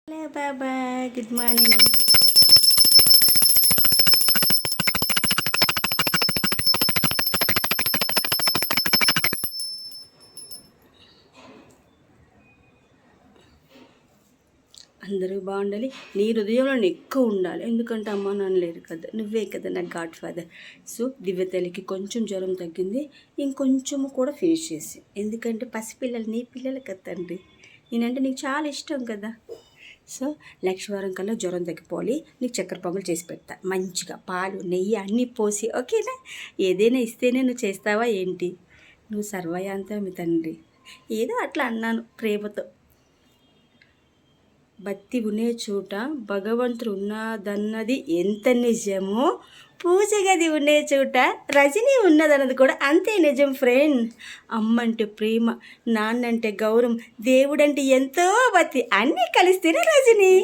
Hello బాబాయ్, good morning. అందరూ బాగుండాలి. నీ హృదయంలో ఎక్కువ ఉండాలి. ఎందుకంటే అమ్మ నాన్న లేరు కదా, నువ్వే కదా నా గాడ్ ఫాదర్. సో దివ్యతల్లికి కొంచెం జ్వరం తగ్గింది, ఇంకొంచెము కూడా ఫినిష్ చేసి. ఎందుకంటే పసిపిల్లలు నీ పిల్లలు కదా తండ్రి, నేనంటే నీకు చాలా ఇష్టం కదా. సో లక్షవారం కల్లా జ్వరం తగ్గిపోవాలి. నీకు చక్కెర పొంగల్ చేసి పెడతా, మంచిగా పాలు నెయ్యి అన్నీ పోసి, ఓకేనా? ఏదైనా ఇస్తేనే నువ్వు చేస్తావా ఏంటి? నువ్వు సర్వయాంతమి తండ్రి. ఏదో అట్లా అన్నాను ప్రేమతో. భక్తి ఉనే చోట భగవంతుడు ఉన్నదన్నది ఎంత నిజమో, పూజ గది ఉండే చోట రజనీ ఉన్నదన్నది కూడా అంతే నిజం ఫ్రెండ్. అమ్మంటే ప్రేమ, నాన్నంటే గౌరవం, దేవుడంటే ఎంతో భక్తి, అన్నీ కలిస్తేనే రజనీ.